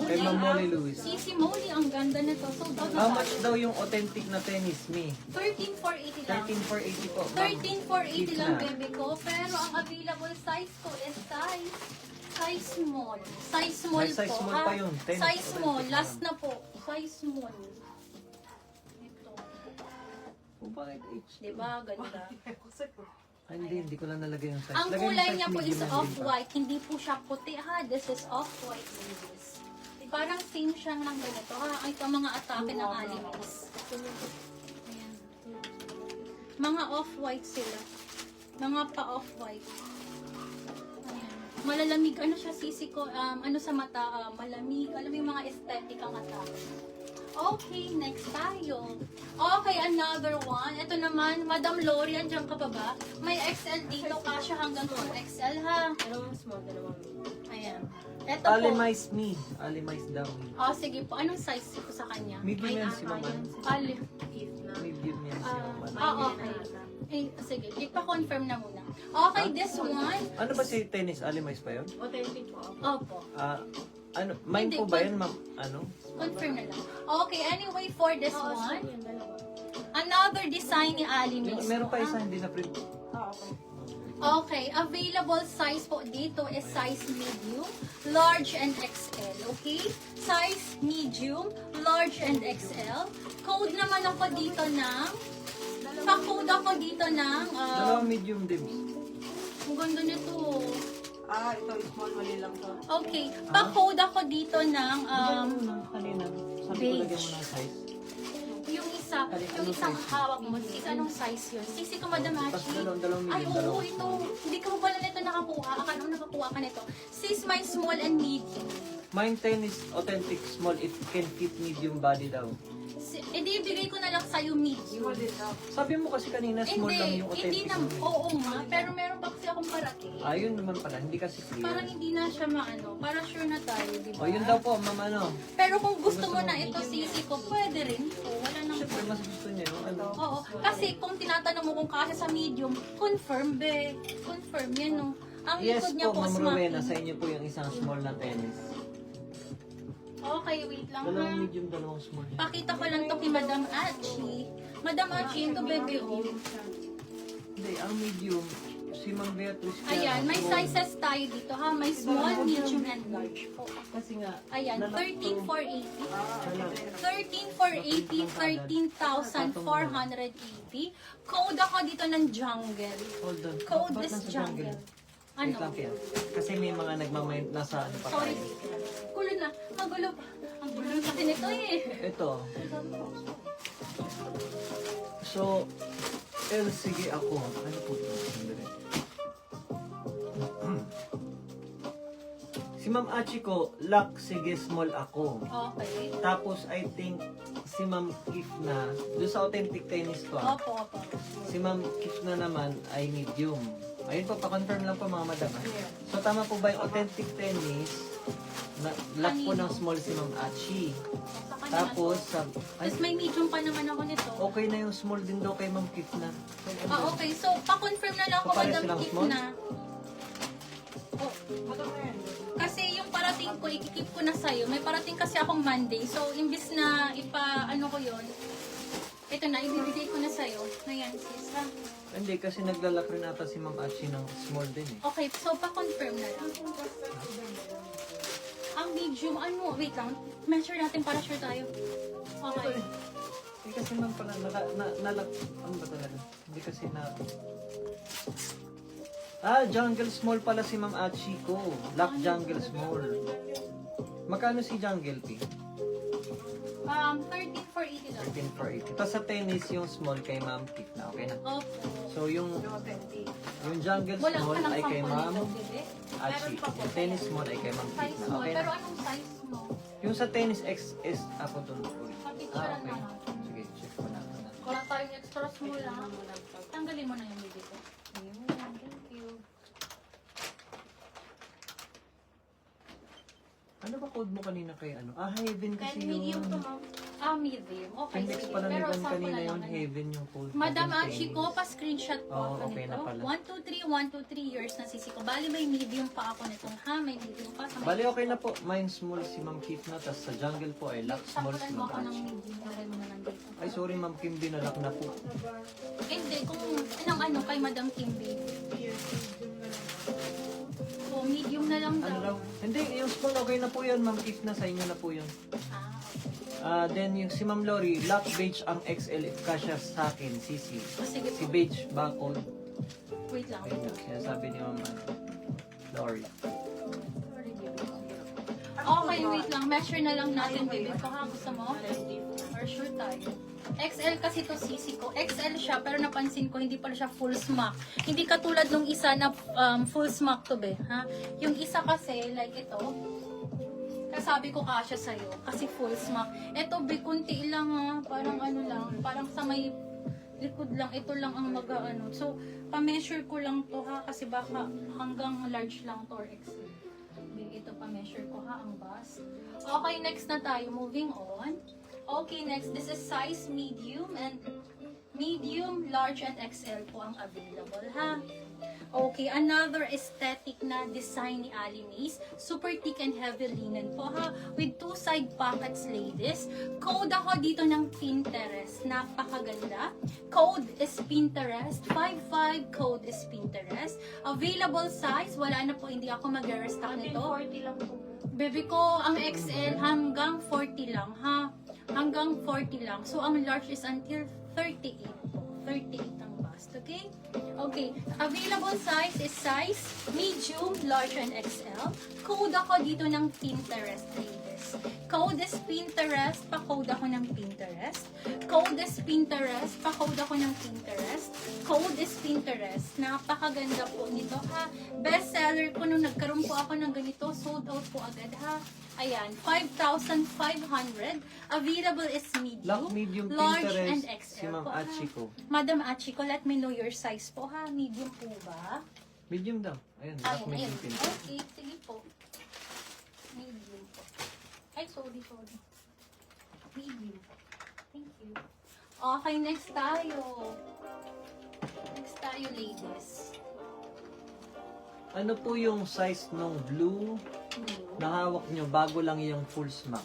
Kay Ma'am Molly Lewis. Sisi Molly, ang ganda nito. So, How much daw yung authentic na tennis, me? 13,480 lang. 13,480 po. 13,480 lang, Keep na. bebe ko. Pero ang available size ko is size small. Size small May size po. small pa yun. Tennis Size small. authentic Last lang. na po. Size small. Ito. Oh, bakit H? Diba? Ganda. Ay, hindi ko lang nalagay yung size. Ang Lagay mo kulay size niya po medium is lang din pa. off-white. Hindi po siya puti ha. This is off-white. Ladies. Parang same siya ng ganito ha. Ito ang mga atake ng animals. Ayan. Mga off-white sila. Mga pa-off-white. Ayan. Malalamig. Ano siya sisi ko? Ano sa mata? Malamig. Alam mo yung mga aesthetic ang atake. Okay, next tayo. Okay, another one. Ito naman, Madam Lori, andyan ka pa ba? May XL dito, kasya hanggang 2XL ha. Dalawang small, dalawang medium. Ayan. Ito po. Alimize me. Alimize daw me. Oh, sige po. Anong size ko sa kanya? Medium yan si Mama. Alim. Medium yan si Mama. Okay. Eh, sige, ipa-confirm na muna. Okay, this one. Ano ba si tennis? Alimize pa yun? Authentic po. Opo. Ano, mine Hindi, po ba yun, ma'am? Ano? Confirm na lang. Okay, anyway, for this one, Yan, dalawa. another design ni Ali Meron pa isa hindi na print. Okay. Okay, available size po dito is size medium, large, and XL. Okay? Size medium, large, and XL. Code naman ako dito ng, pa-code ako dito ng, Dalawang medium dibs. ang ganda nito. Ito, small, mali lang to. Okay, pa-code ako dito ng, Kanina, sabi ko beige. lagyan mo ng size. yung isang hawak mo, sis, anong size yun? Sisi ko, Madam Tapos Achi. dalawang Ay, medium, oo, dalawang ito. Hindi ka mo pala nito nakakuha. Akala mo nakakuha ka nito. Sis, my small and medium. Mine tennis authentic small, it can fit medium body daw. Hindi, ibigay ko na lang sa'yo medium. Small din daw. Sabi mo kasi kanina small lang yung Hindi authentic. na, oo nga, pero meron pa kasi akong parating. Ayun naman pala, hindi kasi Parang clear. hindi na siya maano, para sure na tayo, di ba? O yun daw po, ma'am ano. Pero kung gusto mo na ito, sisi ko, pwede rin po. Wala nang Siyempre mas gusto niya yung ano. Oo, kasi kung tinatanong mo kung kasya sa medium, confirm be. Confirm yan, no? Ang Yes likod niya po, po, ma'am Rowena, sa smacking. inyo po yung isang small na tennis. Okay, wait lang ha. Dalawang medium, dalawang small. Pakita ko lang to kay Madam Achi. Madam Achi, ito bebe, oh. Hindi, ang medium, si Ma'am Beatrice. Ayan, may sizes tayo dito ha. May small, medium, and large po. Kasi nga, Ayan, lalak to. 13,480. 13,480. Code ako dito ng jungle. Hold on. Code Ba't is nasa jungle. Wait Ano? lang kaya. Kasi may mga nagmamind nasa ano pa Sorry. tayo. Gulo na. Magulo pa. Ang gulo kasi nito eh. Ito. So, sige ako. Ano po ito? Sandali. Si Ma'am Achiko, lock, sige, small ako. Okay. Tapos, I think, si Ma'am Kifna, doon sa authentic tennis ko, Opo, opo. si Ma'am Kifna naman ay medium. Ayun po, pa-confirm lang po mga madam. So, tama po ba yung authentic tennis? Lock po ng small si Ma'am Achi. Sa kanya Tapos, na to. sa, ay, Tapos may medium pa naman ako nito. okay na yung small din daw kay Ma'am Kifna. Okay. So, pa-confirm na lang ako, Papares Madam silang Kif small? na. Oh, kasi yung parating ko, ikikip ko na sa'yo. May parating kasi akong Monday. So, imbis na ano ko yun, ito na, ibibigay ko na sa'yo. Ayan, sis, ha? Hindi, kasi naglalak rin ata si Ma'am Achi ng small din eh. Okay, so pa-confirm na lang. Ang medium, ano, wait lang. Measure natin para sure tayo. Okay. Hindi kasi ma'am pala, nalak, ano ba talaga? Hindi kasi na... Jungle small pala si Ma'am Achi ko. Lock jungle small. Magkano si Jungle P? 13,480 lang. 13,480. Tapos sa tennis, yung small kay Ma'am Kif na. Okay na. Opo. So yung Authentic. jungle Wala small ka ng ay kay sample Ma'am nito, bebe. Achi. Yung tennis small ay kay Ma'am Kif Size na. small. Okay Pero na. anong size mo? Yung sa tennis XS, ako doon po. Papicturean Okay. na natin. Sige, check ko na. Wala tayong extra small ha. Tanggalin mo na yung bibig ko. Ayun, thank you. Ano ba code mo kanina kay ano? Heaven kasi Then medium yun. to ma'am. Medium. Okay, Index sige. pala ni Pero Van sample kanina na lang. yung Haven yung cold. Madam golden Achiko, tennis. pa-screenshot po Oo, ako okay nito. na pala. 1, 2, 3, 1, 2, 3 years na sisi ko. Bali, may medium pa ako nitong ha. May medium pa. Sa Bali, okay na po. Mine small si Ma'am Keith na. Tapos sa jungle po ay lock small si Sakulan mo Ma'am ako ng Archie. medium. Lagay mo na lang dito. Ay, sorry Ma'am Kim, binalak na po. Hindi, kung ano kay Madam Kimby. So, medium na lang Ano daw. raw? Hindi, yung small okay na po yun. Ma'am Keith na sa inyo na po yun. Okay. Then yung si Ma'am Lori, lock beige ang XL kasya sa akin, CC. O, sige Si po. beige bakod. Wait lang. Ayun na, sinasabi ni Ma'am Lori. Okay, wait lang. Measure na lang natin, baby. Ko ha, gusto mo? For sure tayo. XL kasi to sisi ko. XL siya, pero napansin ko, hindi pala siya full smack. Hindi katulad nung isa na full smack to, be. Ha? Yung isa kasi, like ito, kasabi ko kasya sa'yo, kasi full smack. Ito, be, kunti lang ha. Parang ano lang, parang sa may likod lang, ito lang ang mag-ano. So, pa-measure ko lang to ha, kasi baka hanggang large lang to or XL. Ito pa-measure ko ha, ang bust. Okay, next na tayo. Moving on. Okay, next. This is size medium and medium, large, and XL po ang available ha. Okay, another aesthetic na design ni Ali Mays. Super thick and heavy linen po ha. With two side pockets, ladies. Code ako dito ng Pinterest. Napakaganda. Code is Pinterest. 55 code is Pinterest. Available size. Wala na po. Hindi ako mag-restock nito. 40 lang po. Baby ko, ang XL hanggang 40 lang ha. Hanggang 40 lang. So, ang large is until 38 po. 38 ang bust. Okay? Okay. Available size is size medium, large, and XL. Code ako dito ng Pinterest, ladies. Code is Pinterest. Pa-code ako ng Pinterest. Code is Pinterest. Pa-code ako ng Pinterest. Code is Pinterest. Napakaganda po nito ha. Best seller ko nung nagkaroon po ako ng ganito. Sold out po agad ha. Ayan, 5,500. Available is Lock medium, medium large, and Pinterest XL si Ma'am po, ha? Achiko. Madam Achiko, let me know your size po ha. Medium po ba? Medium daw. Ayun, lock Ayun, medium ayun. Pinterest. Okay, sige po. Medium po. Ay, sorry. Medium po. Thank you. Okay, next tayo. Next tayo, ladies. Ano po yung size ng blue na hawak nyo bago lang yung full smack?